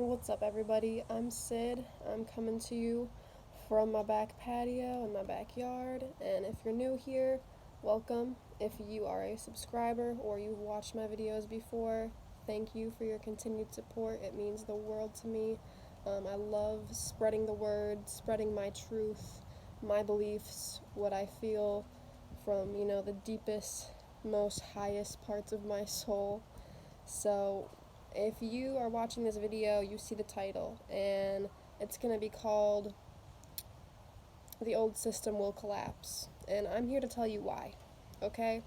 What's up, everybody? I'm Sid. I'm coming to you from my back patio in my backyard. And if you're new here, welcome. If you are a subscriber or you've watched my videos before, thank you for your continued support. It means the world to me. I love spreading the word, spreading my truth, my beliefs, what I feel from, the deepest, most highest parts of my soul. So, if you are watching this video, you see the title, and it's going to be called The Old System Will Collapse. And I'm here to tell you why, okay?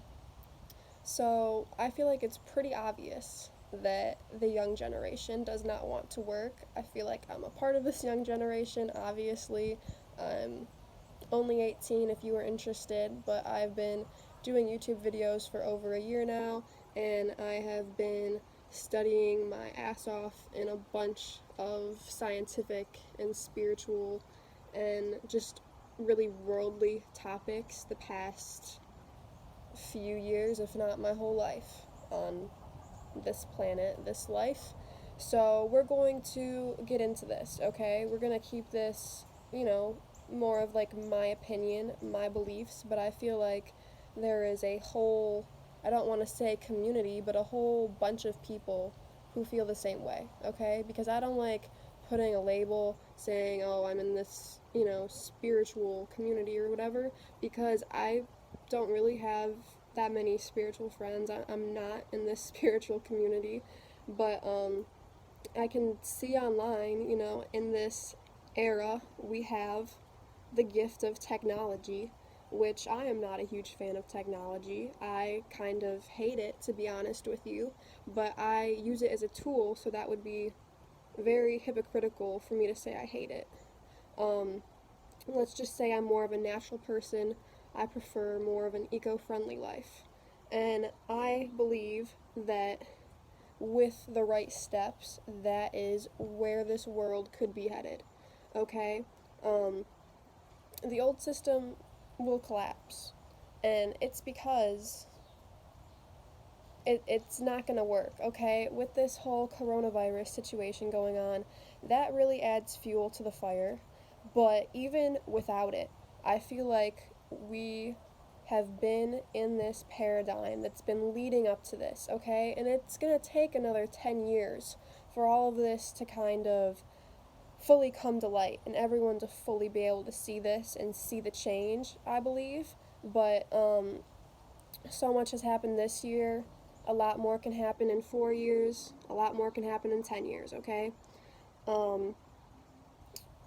So, I feel like it's pretty obvious that the young generation does not want to work. I feel like I'm a part of this young generation, obviously. I'm only 18 if you are interested, but I've been doing YouTube videos for over a year now, and I have been studying my ass off in a bunch of scientific and spiritual and just really worldly topics the past few years, if not my whole life, on this planet, this life. So we're going to get into this, okay? We're going to keep this, more of like my opinion, my beliefs, but I feel like there is a whole, I don't want to say community, but a whole bunch of people who feel the same way, okay? Because I don't like putting a label saying, oh, I'm in this, spiritual community or whatever, because I don't really have that many spiritual friends. I'm not in this spiritual community, but I can see online, in this era, we have the gift of technology, which I am not a huge fan of technology. I kind of hate it, to be honest with you, but I use it as a tool, so that would be very hypocritical for me to say I hate it. Um, let's just say I'm more of a natural person. I prefer more of an eco-friendly life. And I believe that with the right steps, that is where this world could be headed. Okay? Um, the old system will collapse. And it's because it's not going to work, okay? With this whole coronavirus situation going on, that really adds fuel to the fire. But even without it, I feel like we have been in this paradigm that's been leading up to this, okay? And it's going to take another 10 years for all of this to kind of fully come to light and everyone to fully be able to see this and see the change, I believe. But so much has happened this year. A lot more can happen in 4 years. A lot more can happen in 10 years, okay? Um,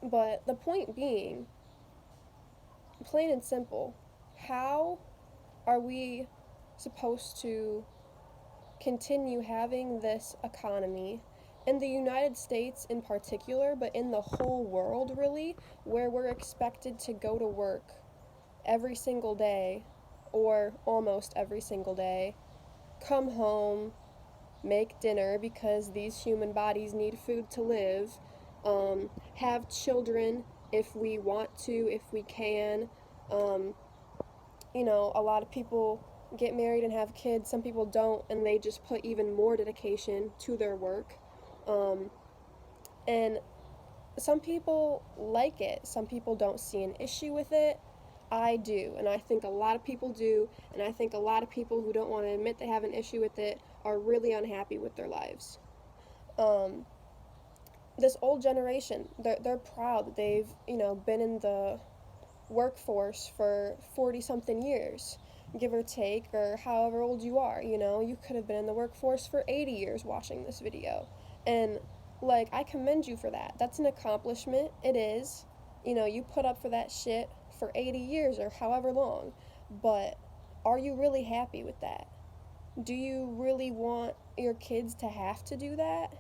but the point being, plain and simple, how are we supposed to continue having this economy in the United States in particular, but in the whole world really, where we're expected to go to work every single day or almost every single day, come home, make dinner because these human bodies need food to live, have children if we want to, if we can. Um, a lot of people get married and have kids, some people don't, and they just put even more dedication to their work. Um, and some people like it, some people don't see an issue with it. I do, and I think a lot of people do, and I think a lot of people who don't want to admit they have an issue with it are really unhappy with their lives. Um, this old generation, they're proud that they've, been in the workforce for 40 something years, give or take, or however old you are. You could have been in the workforce for 80 years watching this video. And, like, I commend you for that. That's an accomplishment. It is. You put up for that shit for 80 years or however long. But are you really happy with that? Do you really want your kids to have to do that?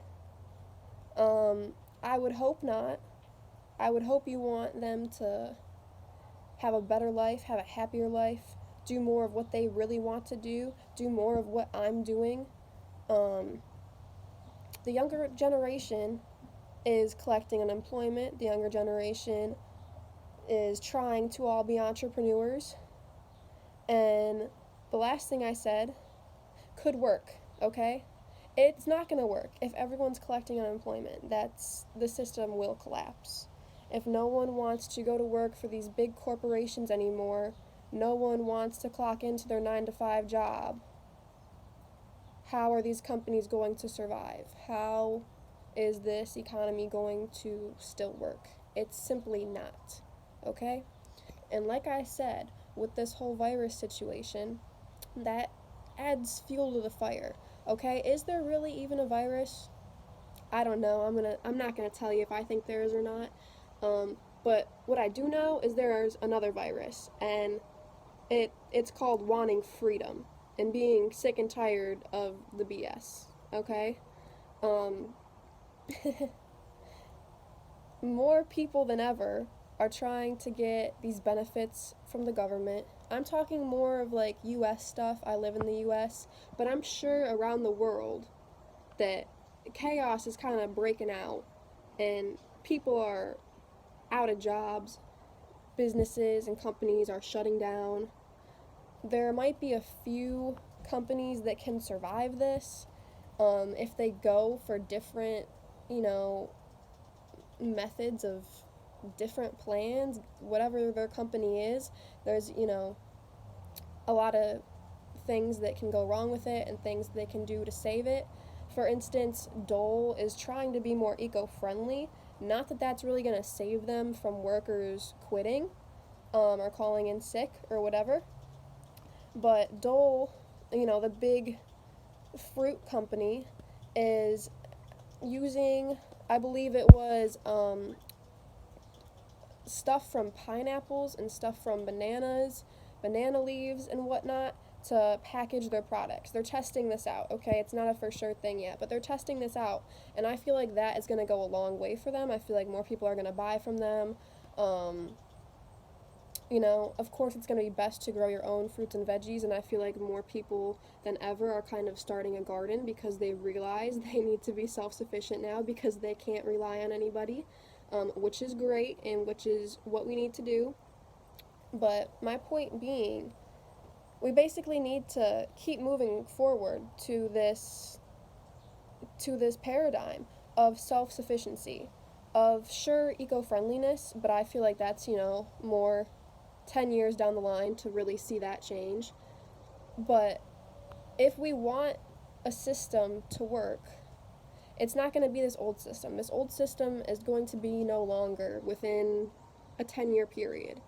I would hope not. I would hope you want them to have a better life, have a happier life, do more of what they really want to do more of what I'm doing. Um, the younger generation is collecting unemployment. The younger generation is trying to all be entrepreneurs. And the last thing I said could work, okay? It's not going to work. If everyone's collecting unemployment, the system will collapse. If no one wants to go to work for these big corporations anymore, no one wants to clock into their 9 to 5 job, how are these companies going to survive? How is this economy going to still work? It's simply not. Okay? And like I said, with this whole virus situation, that adds fuel to the fire. Okay? Is there really even a virus? I don't know. I'm not gonna tell you if I think there is or not. But what I do know is there's another virus, and it's called wanting freedom and being sick and tired of the BS. Okay. Um, More people than ever are trying to get these benefits from the government. I'm talking more of like US stuff. I live in the US, but I'm sure around the world that chaos is kind of breaking out and people are out of jobs. Businesses and companies are shutting down. There might be a few companies that can survive this if they go for different, you know, methods of different plans, whatever their company is. There's, a lot of things that can go wrong with it and things they can do to save it. For instance, Dole is trying to be more eco-friendly. Not that that's really going to save them from workers quitting or calling in sick or whatever. But Dole, the big fruit company, is using, I believe it was stuff from pineapples and stuff from bananas, banana leaves, and whatnot to package their products. They're testing this out, okay? It's not a for sure thing yet, but they're testing this out, and I feel like that is going to go a long way for them. I feel like more people are going to buy from them. Of course, it's going to be best to grow your own fruits and veggies, and I feel like more people than ever are kind of starting a garden because they realize they need to be self-sufficient now because they can't rely on anybody, which is great and which is what we need to do. But my point being, we basically need to keep moving forward to this paradigm of self-sufficiency, of sure eco-friendliness, but I feel like that's, more 10 years down the line to really see that change. But if we want a system to work, it's not going to be this old system. This old system is going to be no longer within a 10-year period.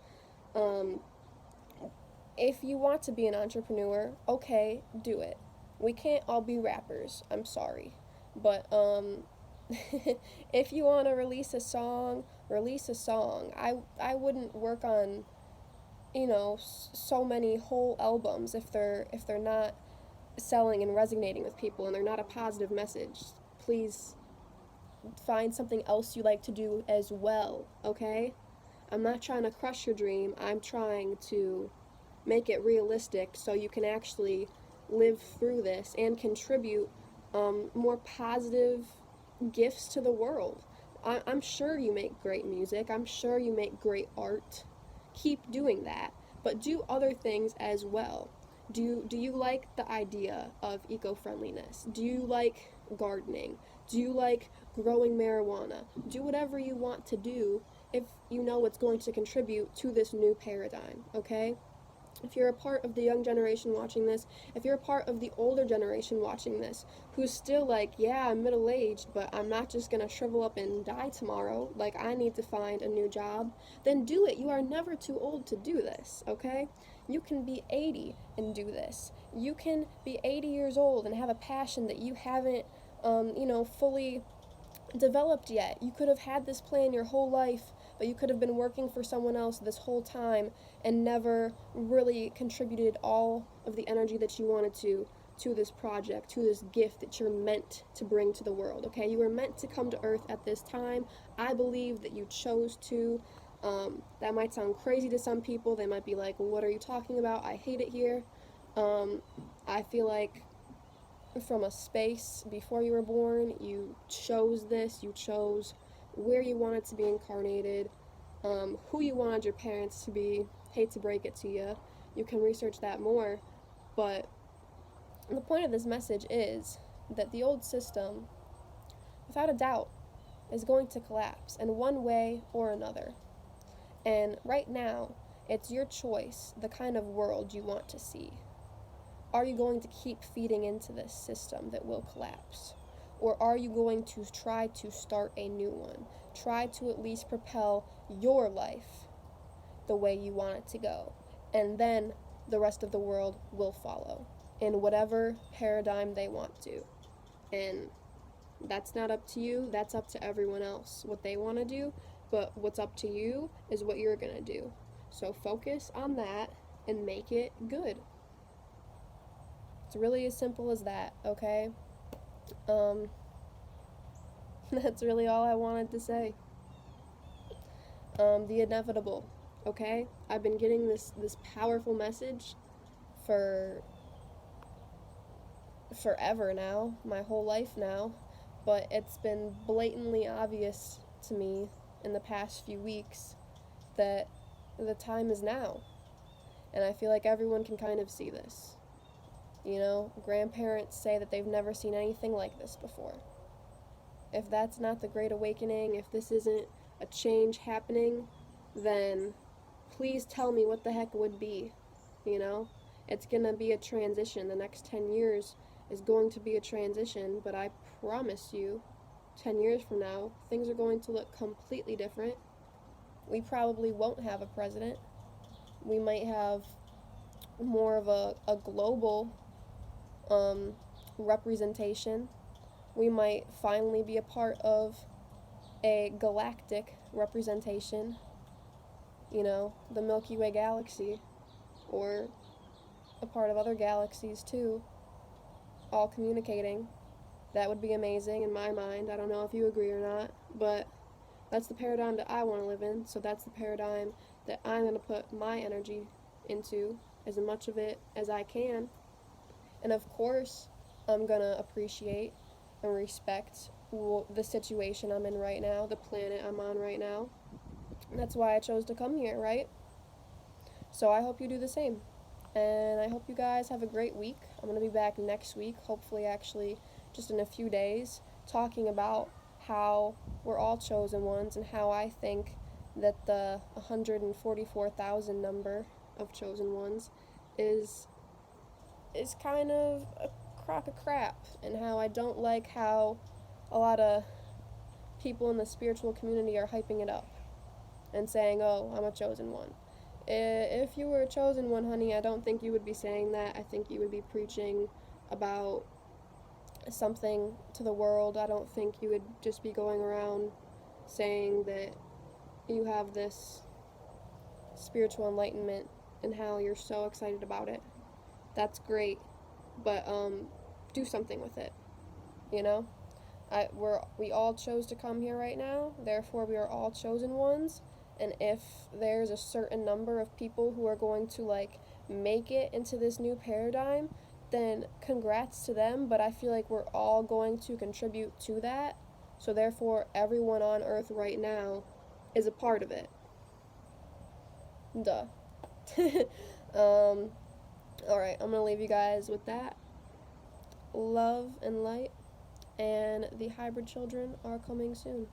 If you want to be an entrepreneur, okay, do it. We can't all be rappers. I'm sorry. But if you want to release a song, release a song. I wouldn't work on so many whole albums if they're not selling and resonating with people and they're not a positive message. Please find something else you like to do as well, okay? I'm not trying to crush your dream. I'm trying to make it realistic so you can actually live through this and contribute more positive gifts to the world. I'm sure you make great music. I'm sure you make great art. Keep doing that, but do other things as well. Do you like the idea of eco-friendliness? Do you like gardening? Do you like growing marijuana? Do whatever you want to do if you know it's going to contribute to this new paradigm, okay? If you're a part of the young generation watching this, if you're a part of the older generation watching this, who's still like, yeah, I'm middle-aged, but I'm not just going to shrivel up and die tomorrow, like I need to find a new job, then do it. You are never too old to do this, okay? You can be 80 and do this. You can be 80 years old and have a passion that you haven't, fully developed yet. You could have had this plan your whole life, but you could have been working for someone else this whole time and never really contributed all of the energy that you wanted to this project, to this gift that you're meant to bring to the world, okay? You were meant to come to Earth at this time. I believe that you chose to. That might sound crazy to some people. They might be like, well, what are you talking about? I hate it here. I feel like from a space before you were born, you chose this, you chose where you wanted to be incarnated, who you wanted your parents to be. Hate to break it to you. You can research that more. But the point of this message is that the old system, without a doubt, is going to collapse in one way or another. And right now, it's your choice the kind of world you want to see. Are you going to keep feeding into this system that will collapse? Or are you going to try to start a new one? Try to at least propel your life the way you want it to go. And then the rest of the world will follow in whatever paradigm they want to. And that's not up to you, that's up to everyone else, what they want to do. But what's up to you is what you're going to do. So focus on that and make it good. It's really as simple as that, okay? That's really all I wanted to say. The inevitable, okay? I've been getting this powerful message for forever now, my whole life now, but it's been blatantly obvious to me in the past few weeks that the time is now. And I feel like everyone can kind of see this. You know, grandparents say that they've never seen anything like this before. If that's not the Great Awakening, if this isn't a change happening, then please tell me what the heck would be, you know? It's going to be a transition. The next 10 years is going to be a transition, but I promise you, 10 years from now, things are going to look completely different. We probably won't have a president. We might have more of a global representation. We might finally be a part of a galactic representation, you know, the Milky Way galaxy, or a part of other galaxies too, all communicating. That would be amazing in my mind. I don't know if you agree or not, but that's the paradigm that I want to live in, so that's the paradigm that I'm going to put my energy into, as much of it as I can. And of course, I'm going to appreciate and respect the situation I'm in right now, the planet I'm on right now. And that's why I chose to come here, right? So I hope you do the same. And I hope you guys have a great week. I'm going to be back next week, hopefully actually just in a few days, talking about how we're all chosen ones and how I think that the 144,000 number of chosen ones is kind of a crock of crap, and how I don't like how a lot of people in the spiritual community are hyping it up and saying, oh, I'm a chosen one. If you were a chosen one, honey, I don't think you would be saying that. I think you would be preaching about something to the world. I don't think you would just be going around saying that you have this spiritual enlightenment and how you're so excited about it. That's great, but do something with it, you know? We all chose to come here right now, therefore we are all chosen ones. And if there's a certain number of people who are going to, like, make it into this new paradigm, then congrats to them, but I feel like we're all going to contribute to that. So therefore, everyone on Earth right now is a part of it. Duh. Alright, I'm gonna leave you guys with that. Love and light, and the hybrid children are coming soon.